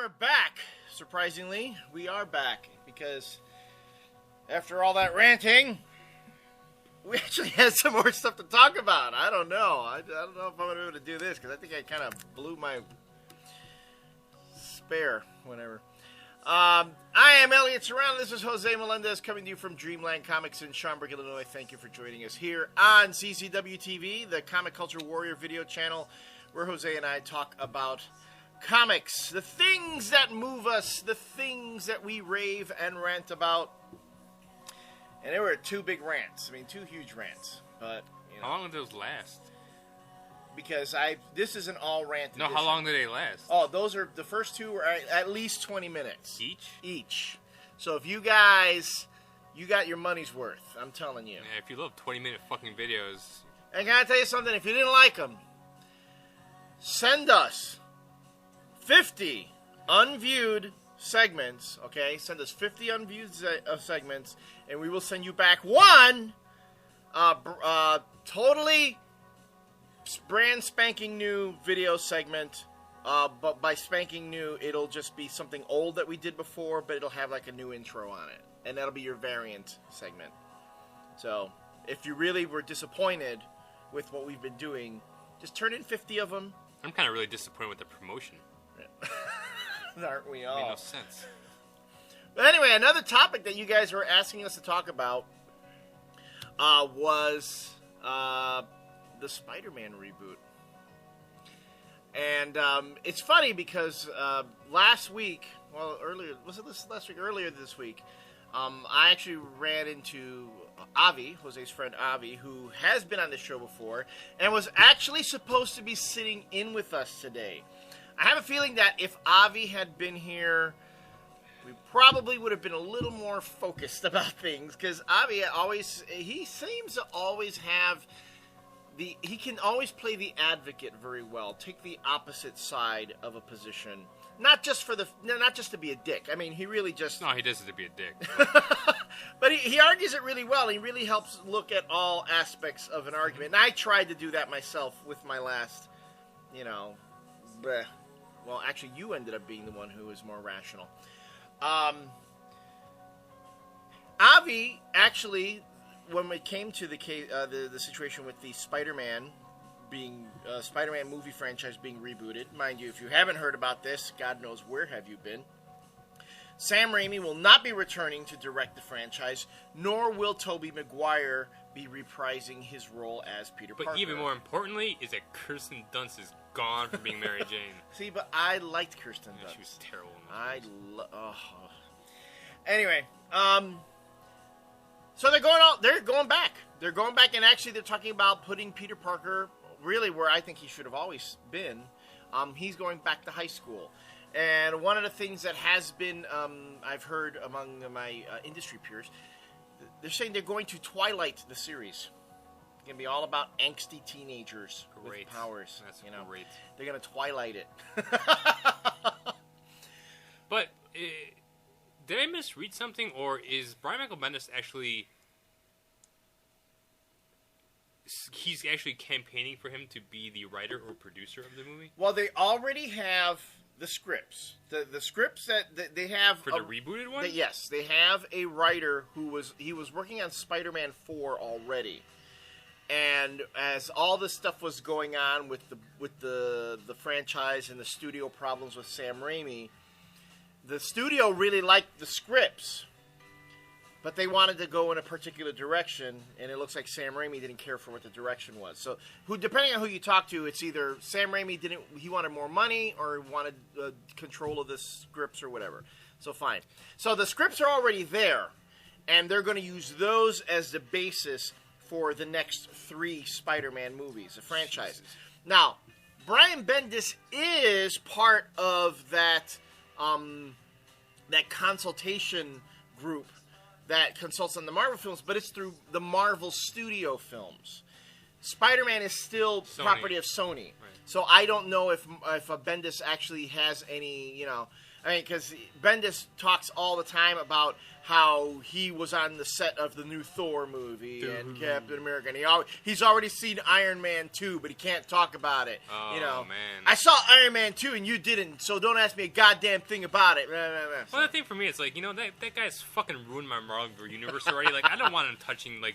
we're back. Surprisingly, we are back because after all that ranting, we actually had some more stuff to talk about. I don't know. I don't know if I'm going to be able to do this because I think I kind of blew my spare, whatever. I am Elliot Serrano. This is Jose Melendez coming to you from Dreamland Comics in Schaumburg, Illinois. Thank you for joining us here on CCW TV, the Comic Culture Warrior video channel, where Jose and I talk about comics, the things that move us, the things that we rave and rant about. And there were two big rants. I mean, two huge rants. But you know, how long did those last? Because this is an all rant. No, edition. how long did they last? Oh, those are the first two were at least 20 minutes each. So if you guys, you got your money's worth. I'm telling you. Yeah, if you love 20-minute fucking videos. And can I tell you something? If you didn't like them, send us 50 unviewed segments, okay? Send us 50 unviewed segments, and we will send you back one totally brand spanking new video segment. But by spanking new, it'll just be something old that we did before, but it'll have like a new intro on it. And that'll be your variant segment. So, if you really were disappointed with what we've been doing, just turn in 50 of them. I'm kind of really disappointed with the promotion. Aren't we all? Made no sense. But anyway, another topic that you guys were asking us to talk about was the Spider-Man reboot. And it's funny because last week, earlier this week, I actually ran into Avi, Jose's friend Avi, who has been on this show before, and was actually supposed to be sitting in with us today. I have a feeling that if Avi had been here, we probably would have been a little more focused about things, because Avi he seems to always have he can always play the advocate very well, take the opposite side of a position, not just to be a dick. I mean, he really just... No, he does it to be a dick. But he argues it really well. He really helps look at all aspects of an argument. And I tried to do that myself with my last, well, actually, you ended up being the one who was more rational. Avi, actually, when it came to the situation with the Spider-Man movie franchise being rebooted, mind you, if you haven't heard about this, God knows where have you been. Sam Raimi will not be returning to direct the franchise, nor will Tobey Maguire be reprising his role as Peter Parker. But even more importantly is that Kirsten Dunst is gone from being Mary Jane. See, but I liked Kirsten Dunst. She was terrible. Anyway, so they're going back. They're going back, and actually they're talking about putting Peter Parker really where I think he should have always been. He's going back to high school. And one of the things that has been, I've heard among my industry peers, they're saying they're going to Twilight the series. It's going to be all about angsty teenagers with powers. That's great. They're going to Twilight it. But did I misread something, or is Brian Michael Bendis actually... He's actually campaigning for him to be the writer or producer of the movie? Well, they already have the scripts. The scripts that they have... For the rebooted one? Yes, they have a writer who was working on Spider-Man 4 already. And as all this stuff was going on with the franchise and the studio problems with Sam Raimi, the studio really liked the scripts, but they wanted to go in a particular direction, and it looks like Sam Raimi didn't care for what the direction was. So, depending on who you talk to, it's either Sam Raimi he wanted more money, or wanted control of the scripts or whatever. So fine. So the scripts are already there, and they're going to use those as the basis for the next 3 Spider-Man movies, the franchise. Jesus. Now, Brian Bendis is part of that consultation group that consults on the Marvel films, but it's through the Marvel Studio films. Spider-Man is still Sony. property of Sony. Right. So I don't know if Bendis actually has any, because Bendis talks all the time about how he was on the set of the new Thor movie and Captain America, and he's already seen Iron Man 2, but he can't talk about it. Oh, man. I saw Iron Man 2 and you didn't, so don't ask me a goddamn thing about it. Well, the thing for me, it's like, that guy's fucking ruined my Marvel universe already. Like, I don't want him touching, like,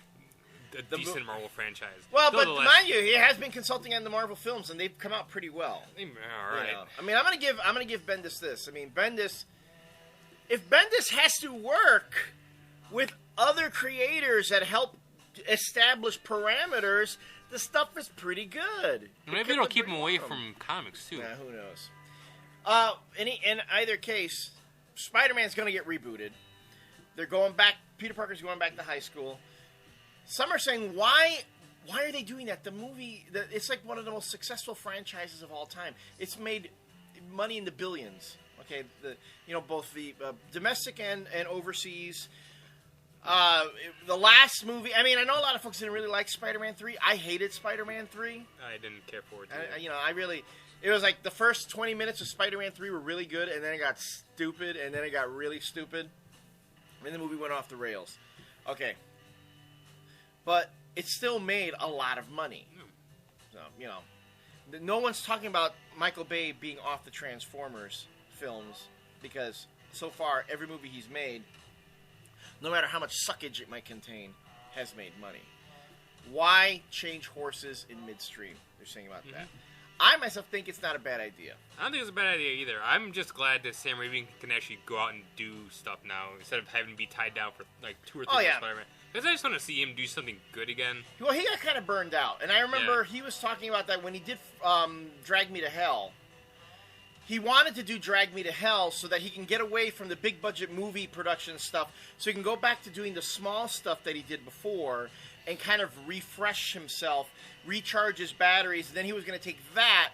a decent Marvel franchise. Well, but mind you, he has been consulting on the Marvel films, and they've come out pretty well. All right. I mean, I'm gonna give Bendis this. I mean, if Bendis has to work with other creators that help establish parameters, the stuff is pretty good. Maybe it'll keep him away from comics too. Yeah, who knows? In either case, Spider-Man's gonna get rebooted. They're going back. Peter Parker's going back to high school. Some are saying, why are they doing that? The movie, it's like one of the most successful franchises of all time. It's made money in the billions. Okay, both the domestic and overseas. The last movie, I mean, I know a lot of folks didn't really like Spider-Man 3. I hated Spider-Man 3. I didn't care for it. It was like the first 20 minutes of Spider-Man 3 were really good, and then it got stupid, and then it got really stupid, and the movie went off the rails. Okay. But it still made a lot of money. So, no one's talking about Michael Bay being off the Transformers films because so far every movie he's made, no matter how much suckage it might contain, has made money. Why change horses in midstream? They're saying about that. I myself think it's not a bad idea. I don't think it's a bad idea either. I'm just glad that Sam Raimi can actually go out and do stuff now instead of having to be tied down for like 2 or 3 years. Spider-Man. Because I just want to see him do something good again. Well, he got kind of burned out. And I remember he was talking about that when he did Drag Me to Hell. He wanted to do Drag Me to Hell so that he can get away from the big budget movie production stuff so he can go back to doing the small stuff that he did before and kind of refresh himself, recharge his batteries, and then he was going to take that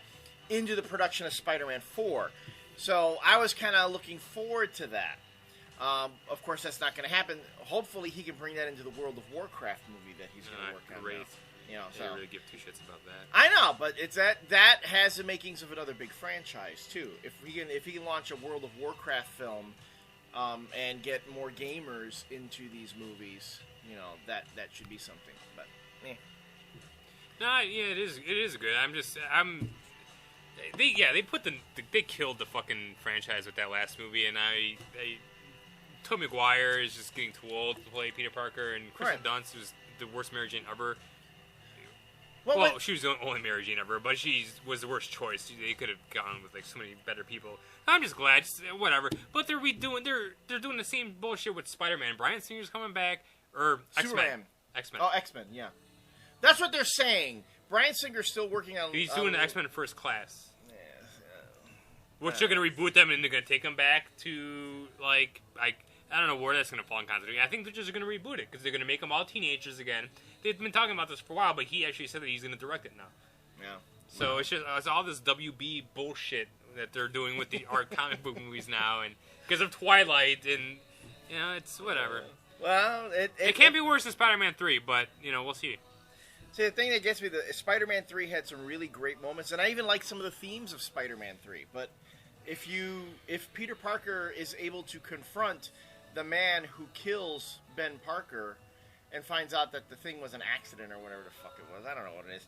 into the production of Spider-Man 4. So I was kind of looking forward to that. Of course, that's not going to happen. Hopefully, he can bring that into the World of Warcraft movie that he's going to work on. Great. Now. I don't really give 2 shits about that. I know, but it's that has the makings of another big franchise too. If he can launch a World of Warcraft film and get more gamers into these movies, that should be something. But it is good. They killed the fucking franchise with that last movie, and Tobey Maguire is just getting too old to play Peter Parker, and Kristen Dunst was the worst Mary Jane ever. Well, she was the only Mary Jane ever, but she was the worst choice. They could have gone with like so many better people. I'm just glad, whatever. But they're doing the same bullshit with Spider-Man. Bryan Singer's coming back, or X-Men. X-Men. Oh, X-Men. Yeah, that's what they're saying. Bryan Singer's still working on. He's doing the X-Men First Class. Which they're going to reboot them and they're going to take them back to, like, I don't know where that's going to fall in context. I think they're just going to reboot it because they're going to make them all teenagers again. They've been talking about this for a while, but he actually said that he's going to direct it now. Yeah. So it's all this WB bullshit that they're doing with the art comic book movies now, and because of Twilight, and it's whatever. Well, it can't be worse than Spider-Man 3, but we'll see. See, the thing that gets me, Spider-Man 3 had some really great moments, and I even like some of the themes of Spider-Man 3. But if Peter Parker is able to confront the man who kills Ben Parker and finds out that the thing was an accident or whatever the fuck it was, I don't know what it is.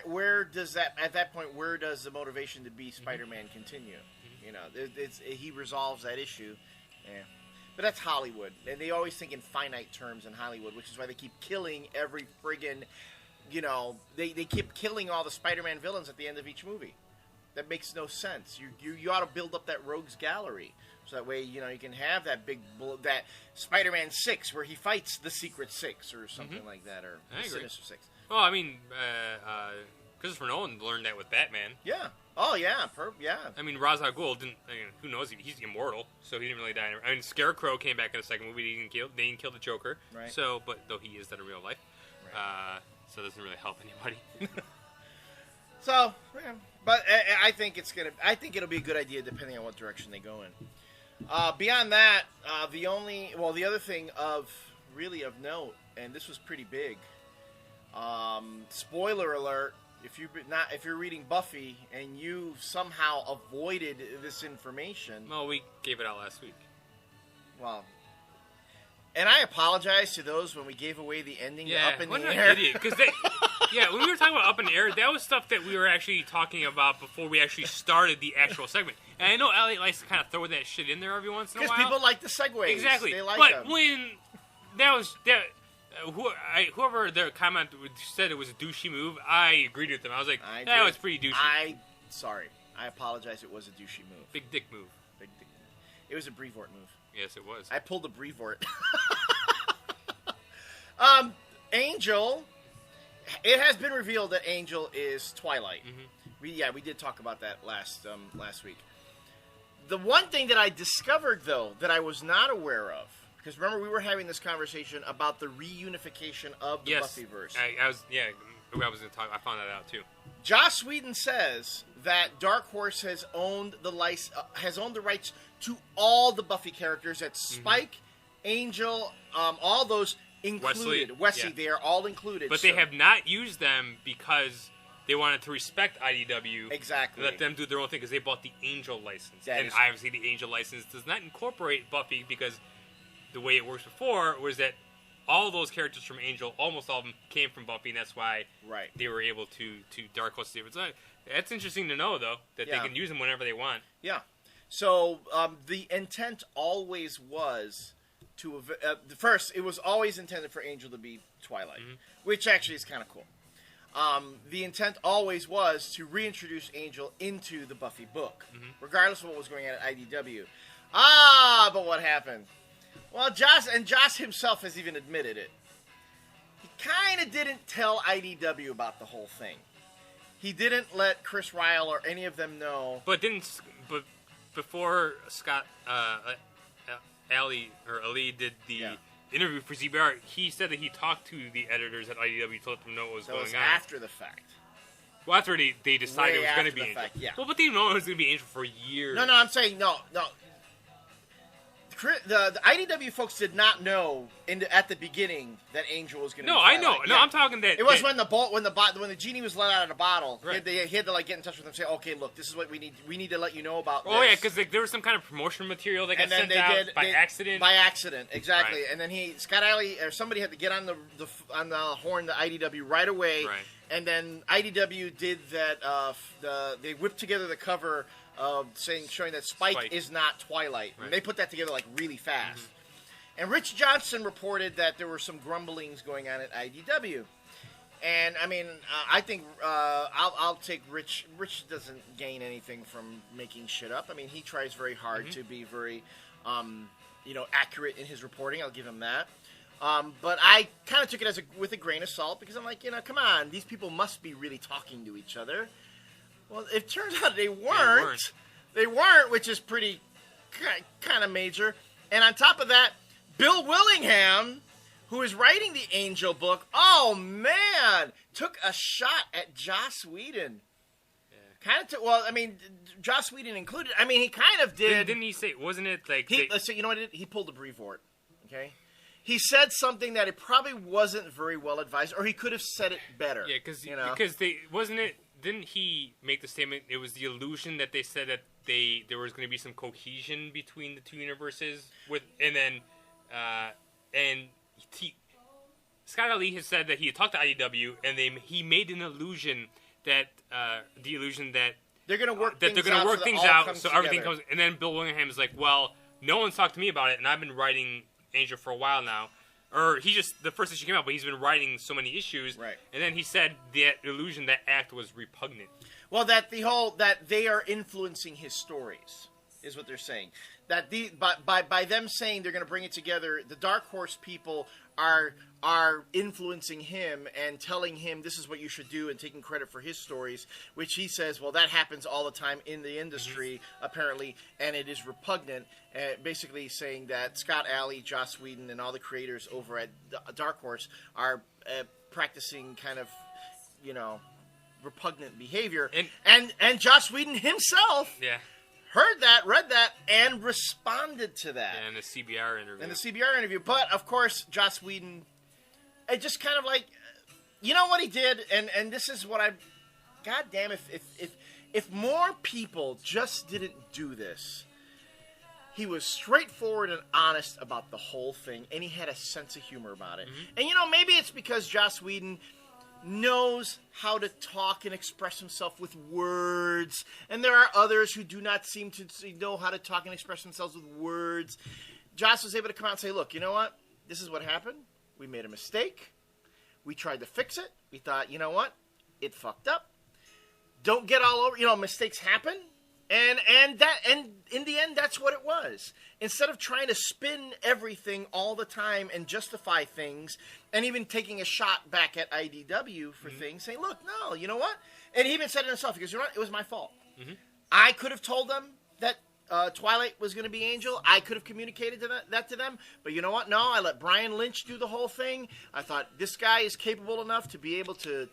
Where does that, at that point, where does the motivation to be Spider-Man continue? He resolves that issue. Yeah. But that's Hollywood, and they always think in finite terms in Hollywood, which is why they keep killing every friggin', they keep killing all the Spider-Man villains at the end of each movie. That makes no sense. You ought to build up that rogues gallery, so that way, you can have that that Spider-Man 6 where he fights the Secret Six or something like that, or the Sinister Six. Well, I mean, Christopher Nolan learned that with Batman. Yeah. Oh, yeah. Yeah. I mean, Ra's al Ghul didn't... who knows? He's immortal, so he didn't really die. I mean, Scarecrow came back in the second movie. They didn't kill the Joker. Right. So, but though he is dead in real life. Right. So it doesn't really help anybody. So, yeah. But I think it'll be a good idea depending on what direction they go in. Beyond that, the other thing of note, and this was pretty big, Spoiler alert: if you're reading Buffy and you somehow avoided this information, Well, we gave it out last week. well, and I apologize to those when we gave away the ending to Up in the what Air. an idiot! Because when we were talking about Up in the Air, that was stuff that we were actually talking about before we actually started the actual segment. And I know Elliot likes to kind of throw that shit in there every once in a while. Because people like the segues. Exactly. They like but them. when that was that. Whoever their comment said it was a douchey move, I agreed with them. I was like, that was pretty douchey. Sorry. I apologize. It was a douchey move. Big dick move. Big dick move. It was a Brevoort move. Yes, it was. I pulled a Brevoort. Angel. It has been revealed that Angel is Twilight. Mm-hmm. We did talk about that last week. The one thing that I discovered, though, that I was not aware of, because remember we were having this conversation about the reunification of the Buffyverse. I was going to talk. I found that out too. Joss Whedon says that Dark Horse has owned the rights to all the Buffy characters. That's Spike, Angel, all those included. Wesley, they are all included. But they have not used them because they wanted to respect IDW. Exactly. Let them do their own thing because they bought the Angel license. And obviously the Angel license does not incorporate Buffy because the way it works before was that all those characters from Angel, almost all of them, came from Buffy, and that's why they were able to Dark Horse. That's interesting to know, though, that they can use them whenever they want. Yeah. So the intent always was to... first, it was always intended for Angel to be Twilight, which actually is kind of cool. The intent always was to reintroduce Angel into the Buffy book, regardless of what was going on at IDW. But what happened? Well, Joss himself has even admitted it. He kind of didn't tell IDW about the whole thing. He didn't let Chris Ryle or any of them know. But before Scott Ali did the interview for ZBR, he said that he talked to the editors at IDW to let them know what was going on. After the fact. Well, after they decided it was going to be Angel. Fact, yeah. Well, but they didn't know it was going to be Angel for years. No, I'm saying no. The IDW folks did not know at the beginning that Angel was going to. No, I know. No, I'm talking that it was when the genie was let out of the bottle. Right. He had to get in touch with them and say, okay, look, this is what we need. We need to let you know about. Oh this. yeah, because there was some kind of promotional material that got sent out by accident. By accident, exactly. Right. And then Scott Alley or somebody had to get on the horn to IDW right away. Right. And then IDW did that. They whipped together the cover. Showing that Spike is not Twilight. Right. And they put that together really fast. And Rich Johnson reported that there were some grumblings going on at IDW. And I mean, I think I'll take Rich. Rich doesn't gain anything from making shit up. I mean, he tries very hard to be very, accurate in his reporting. I'll give him that. But I kind of took it with a grain of salt because I'm like, come on, these people must be really talking to each other. Well, it turns out they weren't. They weren't, which is pretty kind of major. And on top of that, Bill Willingham, who is writing the Angel book, oh man, took a shot at Joss Whedon. Yeah. Joss Whedon included. I mean, he kind of did. Didn't he say? Wasn't it like? Let's say, you know what? He pulled a Brevoort. Okay. He said something that it probably wasn't very well advised, or he could have said it better. Yeah, because wasn't it. Didn't he make the statement? It was the illusion that they said that there was going to be some cohesion between the two universes Scott Ali has said that he had talked to IDW and he made an illusion that they're going to work things out so everything comes. And then Bill Willingham is like, well, no one's talked to me about it, and I've been writing Angel for a while now. Or the first issue came out, but he's been writing so many issues. Right. And then he said that illusion, that act was repugnant. Well, that they are influencing his stories is what they're saying. That by them saying they're going to bring it together, the Dark Horse people are influencing him and telling him this is what you should do and taking credit for his stories, which he says, well, that happens all the time in the industry, apparently, and it is repugnant. Basically saying that Scott Alley, Joss Whedon, and all the creators over at Dark Horse are practicing kind of, repugnant behavior. And Joss Whedon himself heard that, read that, and responded to that. Yeah, in the CBR interview. But, of course, Joss Whedon, it just kind of like, you know what he did, and this is what I, God damn, if more people just didn't do this. He was straightforward and honest about the whole thing, and he had a sense of humor about it. And, maybe it's because Joss Whedon knows how to talk and express himself with words, and there are others who do not seem to know how to talk and express themselves with words. Joss was able to come out and say, look, you know what? This is what happened. We made a mistake. We tried to fix it. We thought, you know what? It fucked up. Don't get all over, mistakes happen. And in the end, that's what it was. Instead of trying to spin everything all the time and justify things, and even taking a shot back at IDW for things, saying, look, no, you know what? And he even said it himself. He goes, you know what? It was my fault. I could have told them that Twilight was going to be Angel. I could have communicated that to them. But you know what? No, I let Brian Lynch do the whole thing. I thought this guy is capable enough to be able to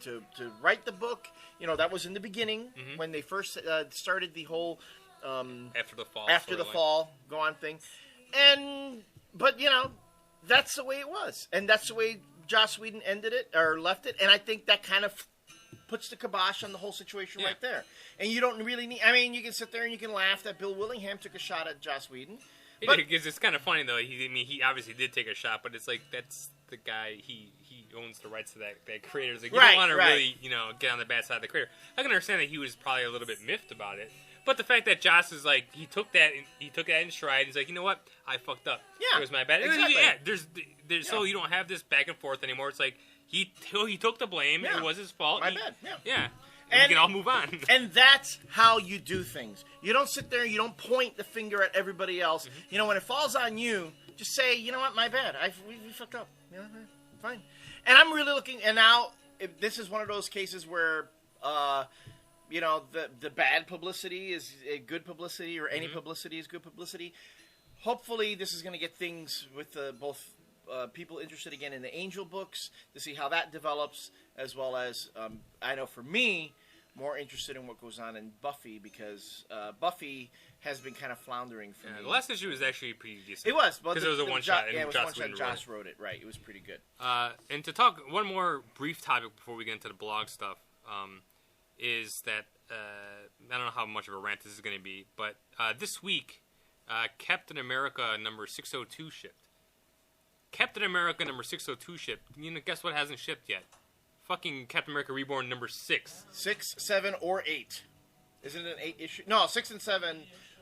write the book. That was in the beginning when they first started the whole after the fall go on thing. But that's the way it was, and that's the way Joss Whedon ended it or left it. And I think that kind of puts the kibosh on the whole situation right there. And you don't really need... I mean, you can sit there and you can laugh that Bill Willingham took a shot at Joss Whedon. Because it's kind of funny, though. He obviously did take a shot, but it's like, that's the guy, he owns the rights to that creator. It's like, you don't want to really, get on the bad side of the creator. I can understand that he was probably a little bit miffed about it. But the fact that Joss is like, he took that in stride. He's like, you know what? I fucked up. Yeah. It was my bad. Exactly. There's so you don't have this back and forth anymore. It's like, he took the blame. Yeah. It was his fault. My bad. Yeah. And we can all move on. And that's how you do things. You don't sit there and you don't point the finger at everybody else. When it falls on you, just say, you know what, my bad. We fucked up. Fine. And I'm really looking, and now, this is one of those cases where, the bad publicity is good publicity, or any publicity is good publicity. Hopefully, this is going to get things with both people interested again in the Angel books to see how that develops, as well as, I know for me, more interested in what goes on in Buffy, because Buffy has been kind of floundering for me. The last issue was actually pretty decent. It was. Because it was a one-shot. Yeah, it was one-shot. Joss wrote it. Right. It was pretty good. And to talk, one more brief topic before we get into the blog stuff, is that, I don't know how much of a rant this is going to be, but this week, Captain America number 602 shipped. Captain America number 602 shipped. Guess what hasn't shipped yet? Fucking Captain America Reborn number 6. 6, 7, or 8. Isn't it an 8 issue? No, 6 and 7.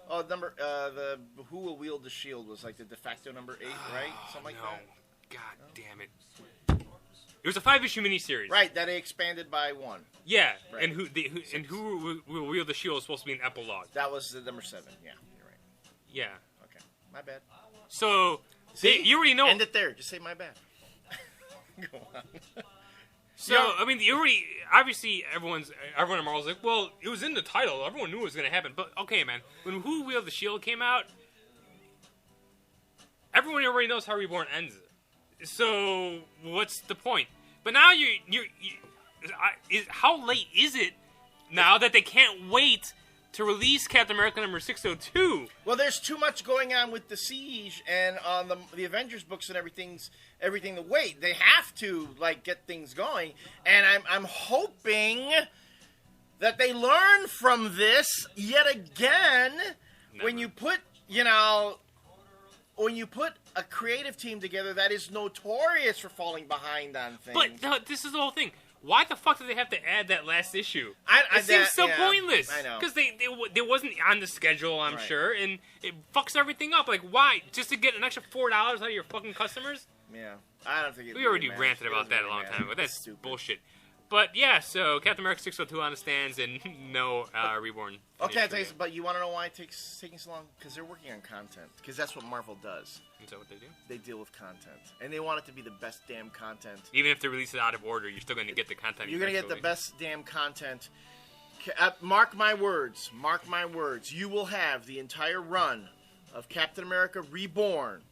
Oh, the Who Will Wield the Shield was like the de facto number 8, right? Something like that. God damn it! It was a 5-issue miniseries. Right, that they expanded by 1. Yeah, right. And who will wield the shield was supposed to be an epilogue. That was the number 7. Yeah, you're right. Yeah. Okay, my bad. So. See, you already know. End it there. Just say my bad. Go on. So, I mean, you already, obviously, everyone at Marvel's like, well, it was in the title. Everyone knew it was going to happen. But, okay, man, when Who Wield the Shield came out, everyone already knows how Reborn ends. So, what's the point? But now how late is it now that they can't wait to release Captain America number 602? Well, there's too much going on with the Siege and on the Avengers books and everything to wait. They have to get things going, and I'm hoping that they learn from this yet again. Never. When you put a creative team together that is notorious for falling behind on things. But this is the whole thing. Why the fuck did they have to add that last issue? It seems so pointless. I know. Because they wasn't on the schedule, I'm right. sure, and it fucks everything up. Like, why? Just to get an extra $4 out of your fucking customers? Yeah. I don't think we already ranted about that a long time ago. That's stupid. Bullshit. But, yeah, so Captain America 602 on the stands and no Reborn. Okay, I'll tell you, but you want to know why it's taking so long? Because they're working on content. Because that's what Marvel does. Is that what they do? They deal with content. And they want it to be the best damn content. Even if they release it out of order, you're still going to get the content. You're going to get the best damn content. Mark my words. Mark my words. You will have the entire run of Captain America Reborn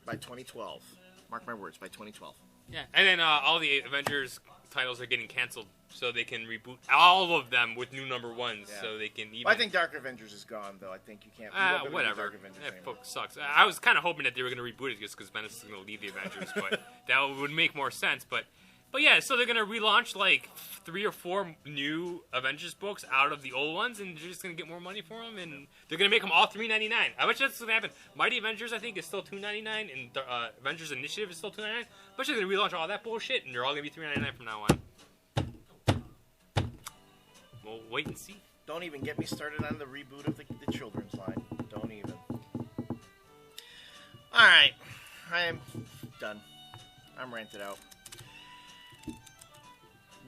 by 2012. Mark my words, by 2012. Yeah, and then all the Avengers titles are getting canceled, so they can reboot all of them with new number ones, so they can even... Well, I think Dark Avengers is gone, though. I think you can't... whatever. Dark Avengers that book sucks. I was kind of hoping that they were going to reboot it just because Bendis is going to leave the Avengers, but that would make more sense. But But yeah, so they're gonna relaunch like 3 or 4 new Avengers books out of the old ones, and they're just gonna get more money for them, and they're gonna make them all $3.99. I bet you that's gonna happen. Mighty Avengers, I think, is still $2.99, and Avengers Initiative is still $2.99. But they're gonna relaunch all that bullshit, and they're all gonna be $3.99 from now on. We'll wait and see. Don't even get me started on the reboot of the children's line. Don't even. All right, I am done. I'm ranted out.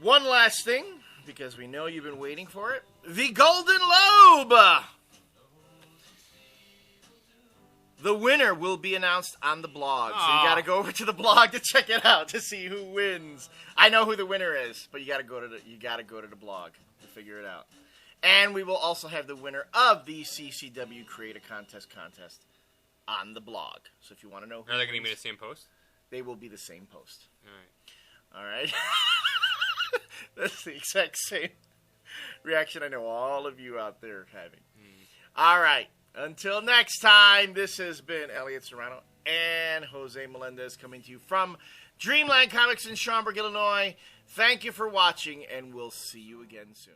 One last thing, because we know you've been waiting for it. The Golden Lobe! The winner will be announced on the blog. So you gotta go over to the blog to check it out to see who wins. I know who the winner is, but you gotta go to the blog to figure it out. And we will also have the winner of the CCW Create a Contest on the blog. So if you want to know who Are they gonna be the same post? They will be the same post. Alright. Alright? That's the exact same reaction I know all of you out there having. All right. Until next time, this has been Elliot Serrano and Jose Melendez coming to you from Dreamland Comics in Schaumburg, Illinois. Thank you for watching, and we'll see you again soon.